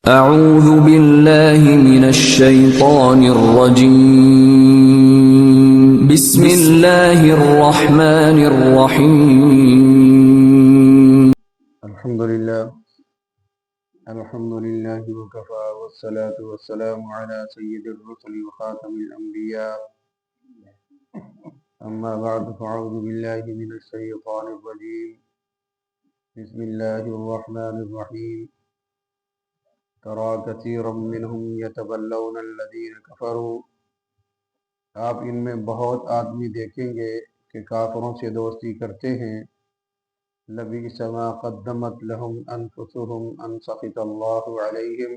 اعوذ باللہ من الشیطان الرجیم بسم اللہ الرحمن الرحیم الحمدللہ وکفا والصلاة والسلام علی سید الرسل وخاتم الانبیاء اما بعد فاعوذ باللہ من الشیطان الرجیم بسم اللہ الرحمن الرحیم ترى كثيرا منهم يتولون الذين كفروا آپ ان میں بہت آدمی دیکھیں گے کہ کافروں سے دوستی کرتے ہیں لبئس ما قدمت لهم انفسهم ان سخط اللہ علیہم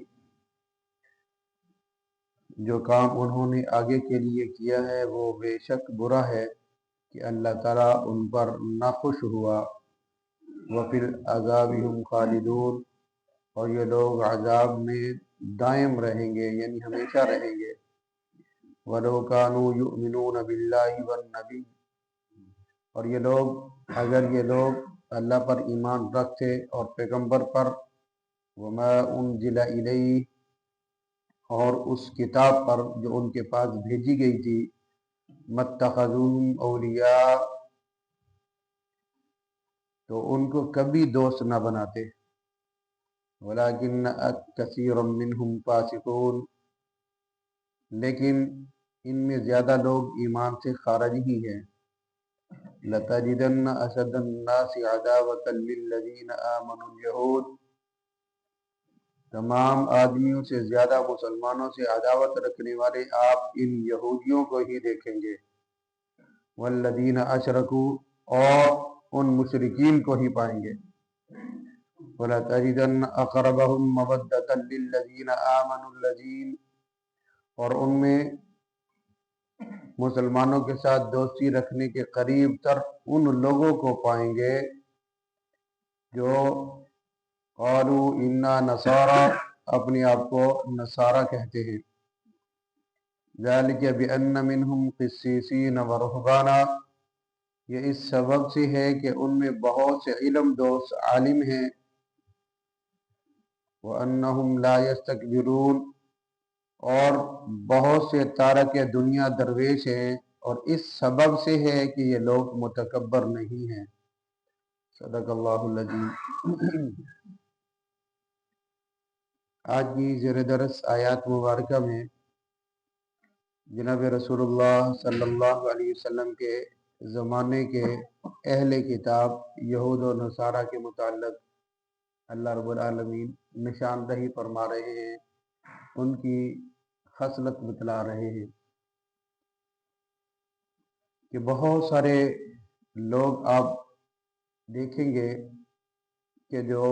جو کام انہوں نے آگے کے لیے کیا ہے وہ بے شک برا ہے کہ اللہ تعالیٰ ان پر ناخوش ہوا وفی العذاب هم خالدون اور یہ لوگ عذاب میں دائم رہیں گے یعنی ہمیشہ رہیں گے وَلَوْ كَانُوا يُؤْمِنُونَ بِاللَّهِ وَالنَّبِيِّ اور اگر یہ لوگ اللہ پر ایمان رکھتے اور پیغمبر پر وَمَا أُنزِلَ إِلَيْهِ اور اس کتاب پر جو ان کے پاس بھیجی گئی تھی مَتَّخَذُوهُمْ أَوْلِيَاءَ تو ان کو کبھی دوست نہ بناتے وَلَكِنَّ كَثِيرًا مِّنْهُمْ فَاسِقُونَ لیکن ان میں زیادہ لوگ ایمان سے خارج ہی ہیں لَتَجِدَنَّ أَشَدَّ النَّاسِ عَدَاوَةً لِلَّذِينَ آمَنُوا الْيَهُودَ تمام آدمیوں سے زیادہ مسلمانوں سے عداوت رکھنے والے آپ ان یہودیوں کو ہی دیکھیں گے وَالَّذِينَ أَشْرَكُوا اور ان مشرکین کو ہی پائیں گے وَلَتَجِدَنَّ أَقْرَبَهُمْ مَوَدَّةً لِلَّذِينَ آمَنُوا الَّذِينَ اور ان میں مسلمانوں کے ساتھ دوستی رکھنے کے قریب تر ان لوگوں کو پائیں گے جو قالوا انا نصارى اپنے آپ کو نصارہ کہتے ہیں ذلك بأن منهم قسيسين ورهبانا یہ اس سبب سے ہے کہ ان میں بہت سے علم دوست عالم ہیں وَأَنَّهُمْ لَا يَسْتَكْبِرُونَ اور بہت سے تارک دنیا درویش ہیں اور اس سبب سے ہے کہ یہ لوگ متکبر نہیں ہیں صدق اللہ العظیم آج کی زیر درس آیات مبارکہ میں جناب رسول اللہ صلی اللہ علیہ وسلم کے زمانے کے اہل کتاب یہود و نصارہ کے متعلق اللہ رب العالمین نشاندہی فرما رہے ہیں ان کی خصلت بتلا رہے ہیں کہ بہت سارے لوگ آپ دیکھیں گے کہ جو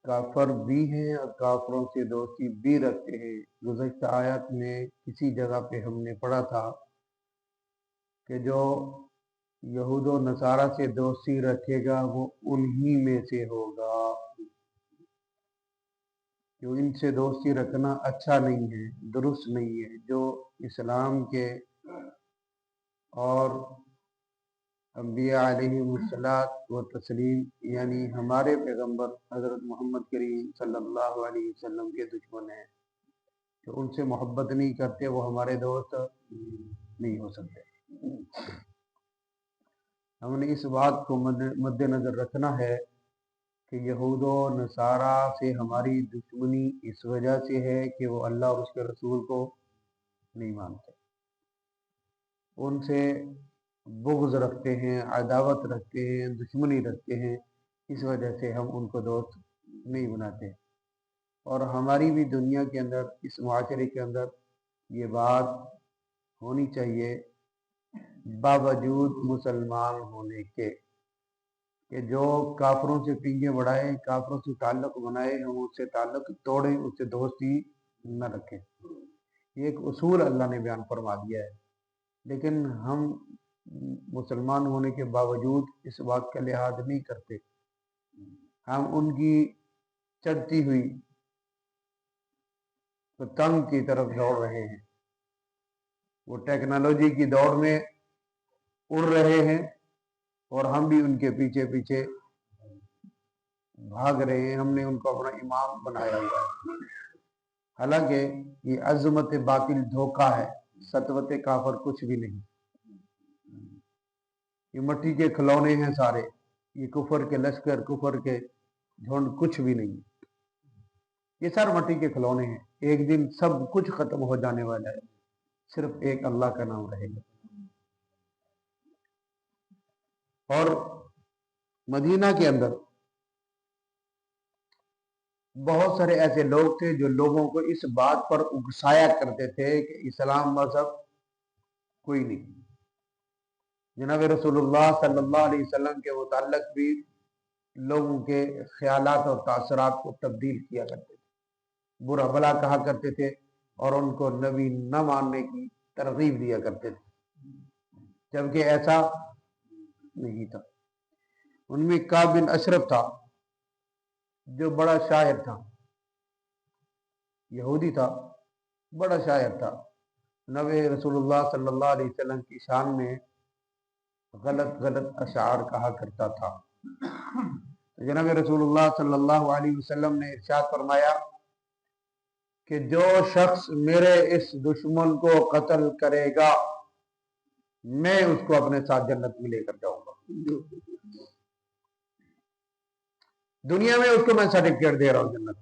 کافر بھی ہیں اور کافروں سے دوستی بھی رکھتے ہیں گزشتہ آیت میں کسی جگہ پہ ہم نے پڑھا تھا کہ جو یہود و نصارہ سے دوستی رکھے گا وہ انہی میں سے ہوگا جو ان سے دوستی رکھنا اچھا نہیں ہے درست نہیں ہے جو اسلام کے اور انبیاء علیہ الصلاۃ و تسلیم یعنی ہمارے پیغمبر حضرت محمد کریم صلی اللہ علیہ وسلم کے دشمن ہیں جو ان سے محبت نہیں کرتے وہ ہمارے دوست نہیں ہو سکتے ہم نے اس بات کو مد نظر رکھنا ہے کہ یہود و نصارہ سے ہماری دشمنی اس وجہ سے ہے کہ وہ اللہ اور اس کے رسول کو نہیں مانتے ان سے بغض رکھتے ہیں عداوت رکھتے ہیں دشمنی رکھتے ہیں اس وجہ سے ہم ان کو دوست نہیں بناتے اور ہماری بھی دنیا کے اندر اس معاشرے کے اندر یہ بات ہونی چاہیے باوجود مسلمان ہونے کے کہ جو کافروں سے پنگے بڑھائے کافروں سے تعلق بنائے ہم اس سے تعلق توڑیں اس سے دوستی نہ رکھیں یہ ایک اصول اللہ نے بیان فرما دیا ہے لیکن ہم مسلمان ہونے کے باوجود اس بات کا لحاظ نہیں کرتے ہم ان کی چڑھتی ہوئی پتنگ کی طرف دوڑ رہے ہیں وہ ٹیکنالوجی کی دوڑ میں اڑ رہے ہیں اور ہم بھی ان کے پیچھے پیچھے بھاگ رہے ہیں، ہم نے ان کو اپنا امام بنایا ہوا ہے۔ حالانکہ یہ عظمت باطل دھوکہ ہے، سطوت کافر کچھ بھی نہیں، یہ مٹی کے کھلونے ہیں سارے، یہ کفر کے لشکر، کفر کے جھنڈ کچھ بھی نہیں، یہ سارے مٹی کے کھلونے ہیں۔ ایک دن سب کچھ ختم ہو جانے والا ہے، صرف ایک اللہ کا نام رہے گا۔ اور مدینہ کے اندر بہت سارے ایسے لوگ تھے جو لوگوں کو اس بات پر اکسایا کرتے تھے کہ اسلام مذہب کوئی نہیں۔ جناب رسول اللہ صلی اللہ علیہ وسلم کے متعلق بھی لوگوں کے خیالات اور تاثرات کو تبدیل کیا کرتے تھے، برا بھلا کہا کرتے تھے، اور ان کو نبی نہ ماننے کی ترغیب دیا کرتے تھے، جبکہ ایسا نہیں تھا۔ ان میں کعب بن اشرف تھا جو بڑا شاعر تھا، یہودی تھا، بڑا شاعر تھا، نبی رسول اللہ صلی اللہ علیہ وسلم کی شان میں غلط غلط اشعار کہا کرتا تھا۔ جناب رسول اللہ صلی اللہ علیہ وسلم نے ارشاد فرمایا کہ جو شخص میرے اس دشمن کو قتل کرے گا میں اس کو اپنے ساتھ جنت میں لے کر جاؤں گا، دنیا میں اس کو میں سرٹیفکیٹ دے رہا ہوں جنت۔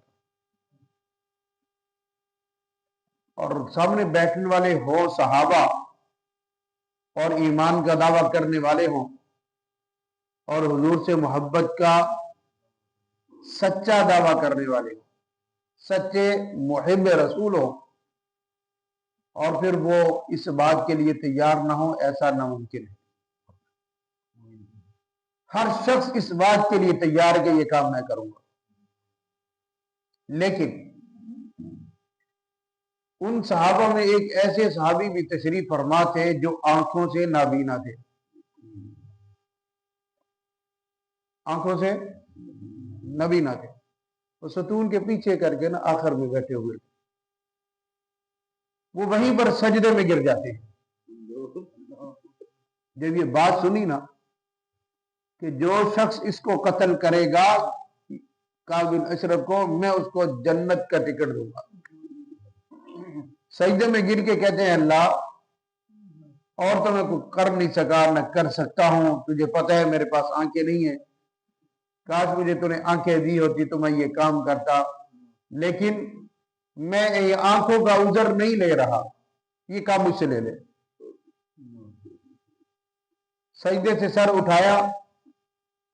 اور سامنے بیٹھنے والے ہوں صحابہ اور ایمان کا دعویٰ کرنے والے ہوں اور حضور سے محبت کا سچا دعویٰ کرنے والے ہوں، سچے محب رسول ہوں، اور پھر وہ اس بات کے لیے تیار نہ ہو، ایسا ناممکن ہے۔ ہر شخص اس بات کے لیے تیار ہے کہ یہ کام میں کروں گا، لیکن ان صحابہ میں ایک ایسے صحابی بھی تشریف فرما تھے جو آنکھوں سے نابینا تھے، آنکھوں سے نابینا تھے، وہ ستون کے پیچھے کر کے نا آخر میں بیٹھے ہوئے تھے، وہ وہیں پر سجدے میں گر جاتے ہیں۔ جب یہ بات سنی نا کہ جو شخص اس کو قتل کرے گا کعب بن اشرف کو، میں اس کو جنت کا ٹکٹ دوں گا، سجدے میں گر کے کہتے ہیں اللہ اور تو میں کوئی کر نہیں سکا نہ کر سکتا ہوں، تجھے پتہ ہے میرے پاس آنکھیں نہیں ہیں، کاش مجھے تو نے آنکھیں دی ہوتی تو میں یہ کام کرتا، لیکن میں یہ آنکھوں کا عذر نہیں لے رہا، یہ کام مجھ سے لے لے۔ سجدے سے سر اٹھایا،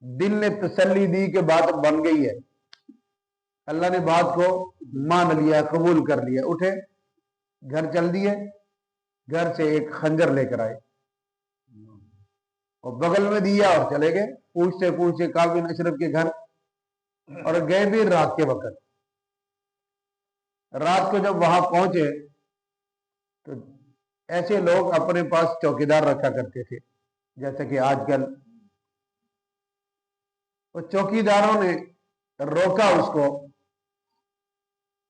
دل نے تسلی دی کہ بات بن گئی ہے، اللہ نے بات کو مان لیا، قبول کر لیا، اٹھے گھر چل دیے، گھر سے ایک خنجر لے کر آئے اور بغل میں دیا اور چلے گئے، پوچھتے پوچھتے کعب بن اشرف کے گھر، اور گئے بھی رات کے وقت۔ رات کو جب وہاں پہنچے تو ایسے لوگ اپنے پاس چوکیدار رکھا کرتے تھے جیسا کہ آج کل، وہ چوکیداروں نے روکا اس کو،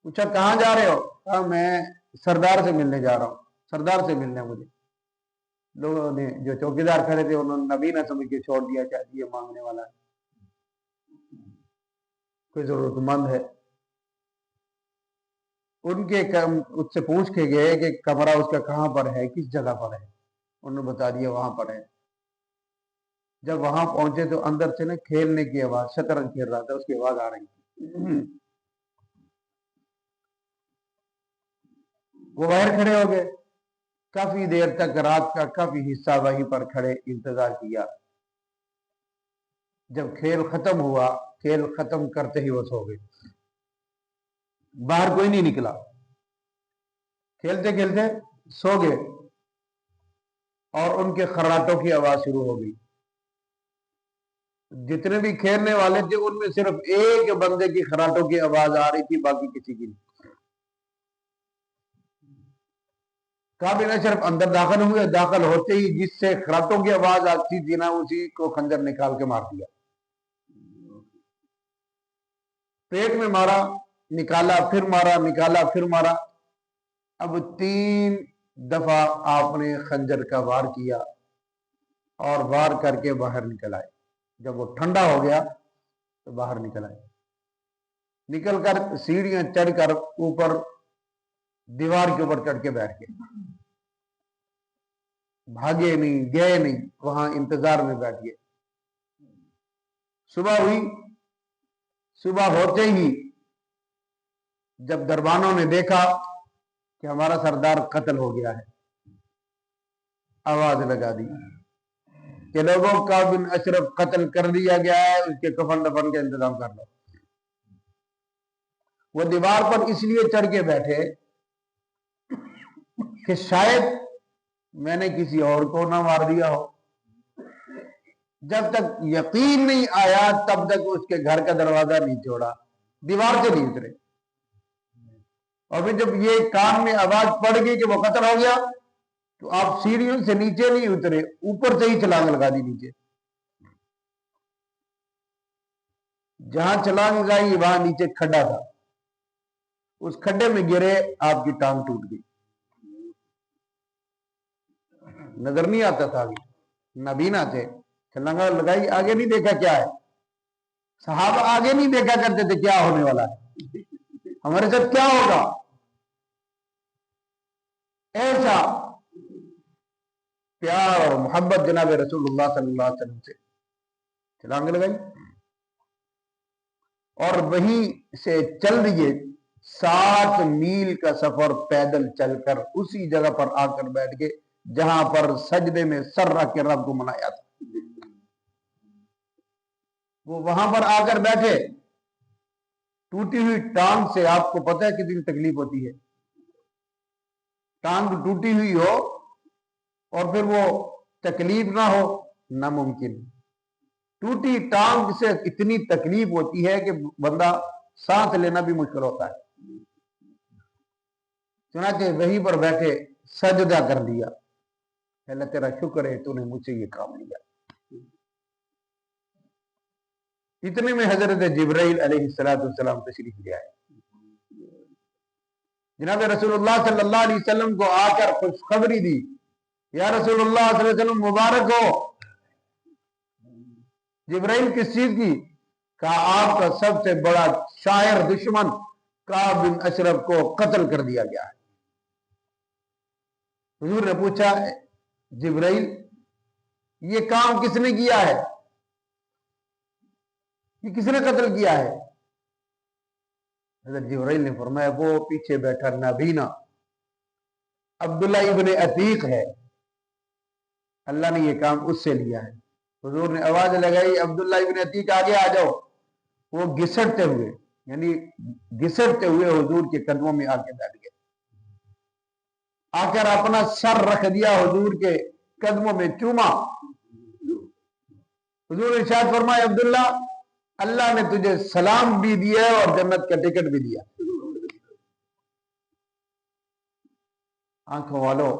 پوچھا کہاں جا رہے ہو؟ کہا میں سردار سے ملنے جا رہا ہوں، سردار سے ملنا ہے مجھے۔ لوگوں نے جو چوکیدار کھڑے تھے انہوں نے نبی نہ سمجھ کے چھوڑ دیا، چاہیے یہ مانگنے والا ہے، کوئی ضرورت مند ہے۔ ان کے اس سے پوچھ کے گئے کہ کمرہ اس کا کہاں پر ہے، کس جگہ پر ہے، انہوں نے بتا دیا وہاں پر ہے۔ جب وہاں پہنچے تو اندر سے نا کھیلنے کی آواز، شطرنج کھیل رہا تھا، اس کی آواز آ رہی تھی، وہ باہر کھڑے ہو گئے، کافی دیر تک رات کا کافی حصہ وہیں پر کھڑے انتظار کیا۔ جب کھیل ختم ہوا، کھیل ختم کرتے ہی وہ سو گئے، باہر کوئی نہیں نکلا، کھیلتے کھیلتے سو گئے، اور ان کے خراٹوں کی آواز شروع ہو گئی۔ جتنے بھی کھیلنے والے تھے ان میں صرف ایک بندے کی خراٹوں کی آواز آ رہی تھی، باقی کسی کی نہیں۔ کعب بن اشرف اندر داخل ہوئے، داخل ہوتے ہی جس سے خراٹوں کی آواز آتی تھی نا اسی کو خنجر نکال کے مار دیا، پیٹ میں مارا، نکالا پھر مارا، نکالا پھر مارا۔ اب 3 دفعہ آپ نے خنجر کا وار کیا اور وار کر کے باہر نکل آئے۔ جب وہ ٹھنڈا ہو گیا تو باہر نکل آئے، نکل کر سیڑھیاں چڑھ کر اوپر دیوار کے اوپر چڑھ کے بیٹھ گئے، بھاگے نہیں، گئے نہیں، وہاں انتظار میں بیٹھ گئے۔ صبح ہوئی، صبح ہوتے ہی جب دربانوں نے دیکھا کہ ہمارا سردار قتل ہو گیا ہے، آواز لگا دی کہ لوگوں کا بن اشرف قتل کر دیا گیا ہے، اس کے کفن دفن کا انتظام کر لو۔ وہ دیوار پر اس لیے چڑھ کے بیٹھے کہ شاید میں نے کسی اور کو نہ مار دیا ہو۔ جب تک یقین نہیں آیا تب تک اس کے گھر کا دروازہ نہیں چھوڑا، دیوار سے نہیں اترے۔ اور پھر جب یہ کان میں آواز پڑ گئی کہ وہ قتل ہو گیا تو آپ سیڑھیوں سے نیچے نہیں اترے، اوپر سے ہی چھلانگ لگا دی نیچے۔ جہاں چھلانگ لگائی وہاں نیچے کھڈا تھا، اس کھڈے میں گرے، آپ کی ٹانگ ٹوٹ گئی۔ نظر نہیں آتا تھا، ابھی نابینا تھے، چھلانگا لگائی، آگے نہیں دیکھا کیا ہے۔ صحابہ آگے نہیں دیکھا کرتے تھے کیا ہونے والا ہے، ہمارے ساتھ کیا ہوگا۔ ایسا پیار اور محبت جناب رسول اللہ صلی اللہ علیہ وسلم سے چھلانگ لگائی، اور وہیں سے چل دیے 7 میل کا سفر پیدل چل کر اسی جگہ پر آ کر بیٹھ گئے جہاں پر سجدے میں سر رکھ کے رب کو منایا تھا۔ وہ وہاں پر آ کر بیٹھے، ٹوٹی ہوئی ٹانگ سے آپ کو پتہ ہے کتنی تکلیف ہوتی ہے۔ ٹانگ ٹوٹی ہوئی ہو اور پھر وہ تکلیف نہ ہو، ناممکن۔ ٹوٹی ٹانگ سے اتنی تکلیف ہوتی ہے کہ بندہ سانس لینا بھی مشکل ہوتا ہے۔ چنانچہ وہیں پر بیٹھے سجدہ کر دیا، اللہ تیرا شکر ہے تو نے مجھ سے یہ کام لیا۔ اتنے میں حضرت جبرائیل علیہ السلام تشریف لے آئے۔ جناب رسول اللہ صلی اللہ علیہ وسلم کو آ کر خوشخبری دی، یا رسول اللہ صلی اللہ علیہ وسلم مبارک ہو۔ جبرائیل کس چیز کی؟ کہا آپ کا سب سے بڑا شاعر دشمن کعب بن اشرف کو قتل کر دیا گیا ہے۔ حضور نے پوچھا جبرائیل یہ کام کس نے کیا ہے، یہ کس نے قتل کیا ہے؟ حضرت جبرائیل نے فرمایا وہ پیچھے بیٹھا نابینا عبداللہ ابن عتیق ہے، اللہ نے یہ کام اس سے لیا ہے۔ حضور نے آواز لگائی عبداللہ ابن عتیق آگے آ جاؤ۔ وہ گھسٹتے ہوئے، یعنی گھسٹتے ہوئے حضور کے قدموں میں آ کے بیٹھ گئے، آ کر اپنا سر رکھ دیا حضور کے قدموں میں، چوما۔ حضور نے ارشاد فرمایا عبداللہ اللہ نے تجھے سلام بھی دیا ہے اور جنت کا ٹکٹ بھی دیا۔ آنکھوں والو،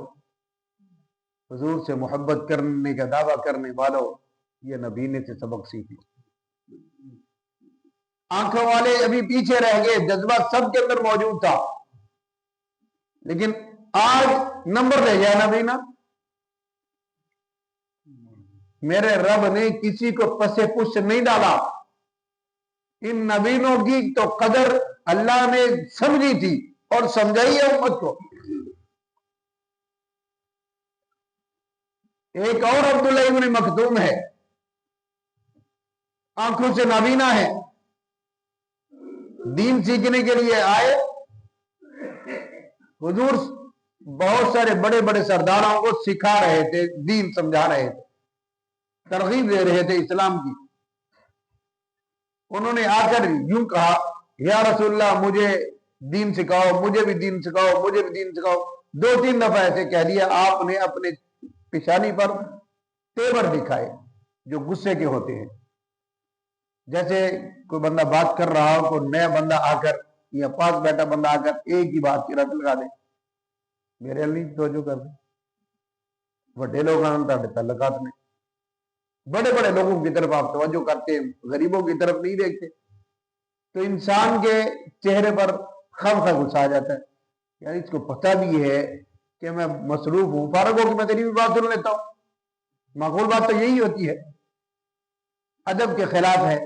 حضور سے محبت کرنے کا دعویٰ کرنے والو، یہ نبینے سے سبق سیکھ لو۔ آنکھوں والے ابھی پیچھے رہ گئے، جذبہ سب کے اندر موجود تھا، لیکن آج نمبر لے گیا نبینا۔ میرے رب نے کسی کو پسے پش نہیں ڈالا، ان نبینوں کی تو قدر اللہ نے سمجھی تھی اور سمجھائی ہے امت کو۔ ایک اور عبداللہ ابن مکتوم ہے، آنکھوں سے نابینا ہے، دین سیکھنے کے لیے آئے۔ حضور بہت سارے بڑے بڑے سرداروں کو سکھا رہے تھے، دین سمجھا رہے تھے، ترغیب دے رہے تھے اسلام کی۔ انہوں نے آ کر یوں کہا یا رسول اللہ مجھے دین سکھاؤ، مجھے بھی دین سکھاؤ، مجھے بھی دین سکھاؤ۔ 2-3 دفعہ ایسے کہہ دیا۔ آپ نے اپنے پیشانی پر تیور دکھائے جو غصے کے ہوتے ہیں، جیسے کوئی بندہ بات کر رہا ہو، کوئی نیا بندہ آ کر یا پاس بیٹھا بندہ آ کر ایک ہی بات کی رٹ لگا دے، میرے نہیں توجہ کر دیں۔ بڑے لوگ تعلقات میں بڑے بڑے لوگوں کی طرف آپ توجہ کرتے ہیں، غریبوں کی طرف نہیں دیکھتے، تو انسان کے چہرے پر خم غصہ آ جاتا ہے، یار اس کو پتہ بھی ہے کہ میں مصروف ہوں، فارغ ہو کہ میں تیری بھی بات سن لیتا ہوں۔ معقول بات تو یہی ہوتی ہے، ادب کے خلاف ہے۔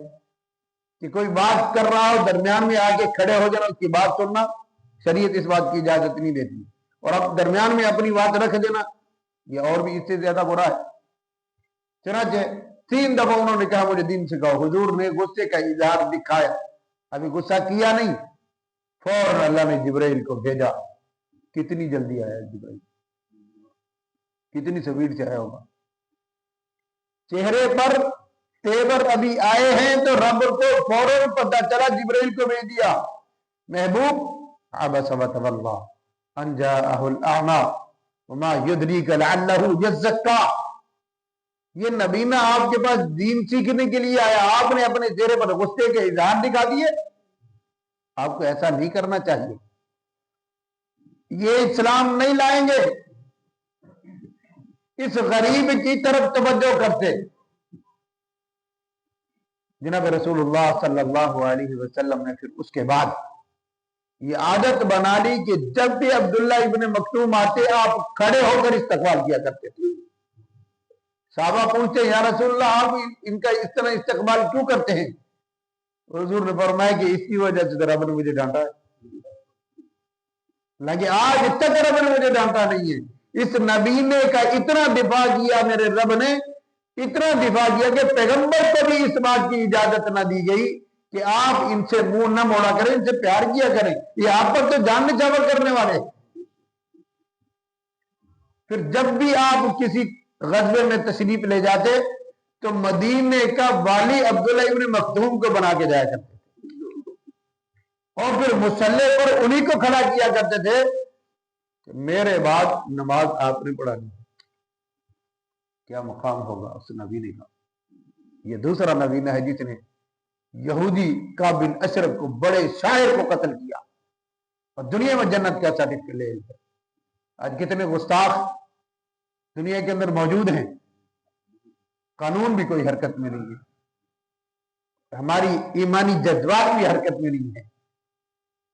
کہ کوئی بات کر رہا ہو درمیان میں آ کے کھڑے ہو جانا اس کی بات سننا شریعت اس بات کی اجازت نہیں دیتی، اور اب درمیان میں اپنی بات رکھ دینا یہ اور بھی اس سے زیادہ برا ہے۔ چنانچہ 3 دفعہ انہوں نے کہا مجھے دین سکھاؤ، حضور نے غصے کا اظہار دکھایا، ابھی غصہ کیا نہیں، فوراً اللہ نے جبرائیل کو بھیجا۔ کتنی جلدی آیا جبرائیل، کتنی سپیڈ سے آیا ہوگا۔ چہرے پر تیور ابھی آئے ہیں تو رب کو فوراً پتہ چلا، جبرائیل کو بھیج دیا، محبوب عبس وتولی ان جاءہ الاعمی وما یدریک لعلہ یزکا، یہ نبینا آپ کے پاس دین سیکھنے کے لیے آیا، آپ نے اپنے چہرے پر غصے کے اظہار دکھا دیے۔ آپ کو ایسا نہیں کرنا چاہیے، یہ اسلام نہیں لائیں گے۔ اس غریب کی طرف توجہ کرتے جناب رسول اللہ صلی اللہ علیہ وسلم نے پھر اس کے بعد یہ عادت بنا لی کہ جب بھی عبداللہ ابن مکتوم آتے آپ کھڑے ہو کر استقبال کیا کرتے تھے۔ صحابہ پوچھتے یا رسول اللہ آپ ان کا اس طرح استقبال کیوں کرتے ہیں؟ حضور نے فرمایا کہ اس کی وجہ سے رب نے مجھے ڈانٹا ہے، لیکن آج تک رب نے مجھے ڈانٹا نہیں ہے۔ اس نبینے کا اتنا دفاع کیا میرے رب نے، اتنا دفاع کیا کہ پیغمبر کو بھی اس بات کی اجازت نہ دی گئی کہ آپ ان سے منہ نہ موڑا کریں، ان سے پیار کیا کریں، یہ آپ پر تو جان نچھاور کرنے والے۔ پھر جب بھی آپ کسی غزوے میں تشریف لے جاتے تو مدینے کا والی عبداللہ ابن مکتوم کو بنا کے جایا کرتے تھے، اور پھر مصلی پر انہی کو کھڑا کیا کرتے تھے کہ میرے بعد نماز آپ نے پڑھانی۔ کیا مقام ہوگا اس نبینے کا۔ یہ دوسرا نبینا ہے جس نے یہودی کعب بن اشرف کو، بڑے شاعر کو قتل کیا اور دنیا میں جنت کا سرٹیفکیٹ لے لیا۔ آج کتنے گستاخ دنیا کے اندر موجود ہیں، قانون بھی کوئی حرکت میں نہیں ہے، ہماری ایمانی جذبات بھی حرکت میں نہیں ہے،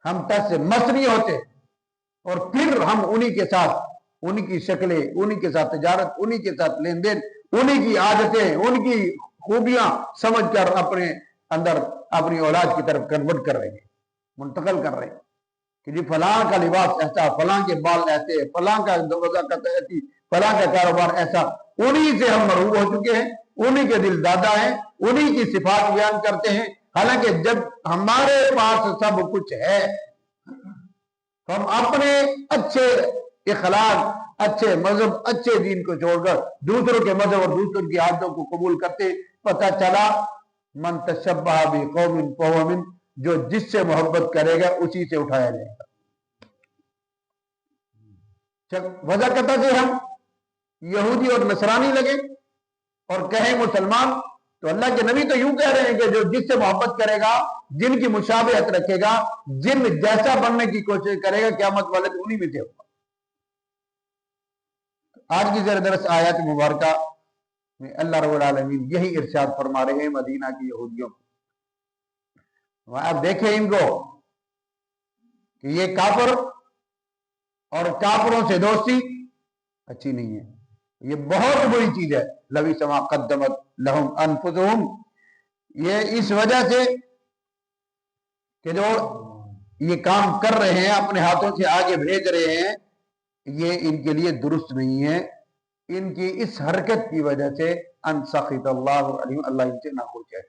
ہم تس سے مس نہیں ہوتے، اور پھر ہم انہی کے ساتھ، انہی کی شکلیں، انہی کے ساتھ تجارت، انہی کے ساتھ لین دین، انہی کی عادتیں، ان کی خوبیاں سمجھ کر اپنے اندر اپنی اولاد کی طرف کنورٹ کر رہے ہیں، منتقل کر رہے ہیں کہ جی فلاں کا لباس ایسا، فلاں کے بال ایسے، فلاں کا وضاقت ایسی، فلاں کا کاروبار ایسا۔ انہی سے ہم مرعوب ہو چکے ہیں، انہی کے دل دادا ہیں، انہی کی صفات بیان کرتے ہیں، حالانکہ جب ہمارے پاس سب کچھ ہے تو ہم اپنے اچھے اخلاق، اچھے مذہب، اچھے دین کو چھوڑ کر دوسروں کے مذہب اور دوسروں کی عادتوں کو قبول کرتے۔ پتہ چلا من تشبہ بقوم فہو منہ، جو جس سے محبت کرے گا اسی سے اٹھایا جائے گا۔ وجہ کہتا کہ ہم یہودی اور نصرانی لگے اور کہیں مسلمان، تو اللہ کے نبی تو یوں کہہ رہے ہیں کہ جو جس سے محبت کرے گا، جن کی مشابہت رکھے گا، جن جیسا بننے کی کوشش کرے گا، قیامت والے انہی میں سے ہوگا۔ آج کی زیر درس آیات مبارکہ میں اللہ رب العالمین یہی ارشاد فرما رہے ہیں مدینہ کی یہودیوں کو۔ اب دیکھیں ان کو کہ یہ کافر اور کافروں سے دوستی اچھی نہیں ہے، یہ بہت بری چیز ہے۔ لبئس ما قدمت لہم انفسہم، یہ اس وجہ سے کہ جو یہ کام کر رہے ہیں، اپنے ہاتھوں سے آگے بھیج رہے ہیں، یہ ان کے لیے درست نہیں ہے۔ ان کی اس حرکت کی وجہ سے ان سخط اللہ علیہم، اللہ ان سے ناخوش ہے،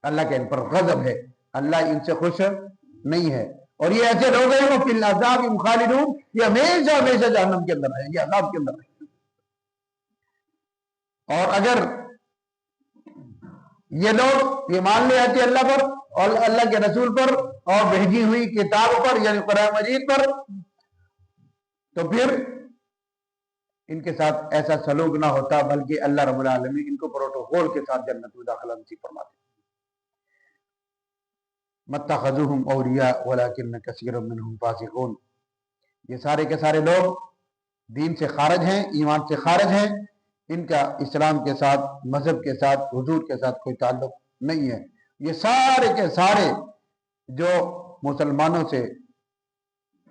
اللہ کے ان پر غضب ہے، اللہ ان سے خوش نہیں ہے۔ اور یہ ایسے لوگ ہیں وہ فی العذاب خالدون، یہ ہمیشہ ہمیشہ جہنم کے اندر رہیں گے، عذاب کے اندر رہیں گے۔ اور اگر یہ لوگ ایمان لے آتے اللہ پر اور اللہ کے رسول پر اور بھیجی ہوئی کتاب پر یعنی قرآن مجید پر، تو پھر ان کے ساتھ ایسا سلوک نہ ہوتا، بلکہ اللہ رب العالمین ان کو پروٹوکول کے ساتھ جنت میں داخلہ نصیب فرماتے۔ مَتَّخَذُوهُمْ أَوْلِيَاءَ وَلَكِنَّ كَثِيرًا مِّنْهُمْ فَاسِقُونَ، یہ سارے کے سارے لوگ دین سے خارج ہیں، ایمان سے خارج ہیں، ان کا اسلام کے ساتھ، مذہب کے ساتھ، حضور کے ساتھ کوئی تعلق نہیں ہے۔ یہ سارے کے سارے جو مسلمانوں سے،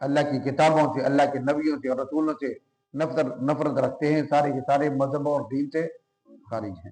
اللہ کی کتابوں سے، اللہ کے نبیوں سے اور رسولوں سے نفرت رکھتے ہیں، سارے کے سارے مذہب اور دین سے خارج ہیں۔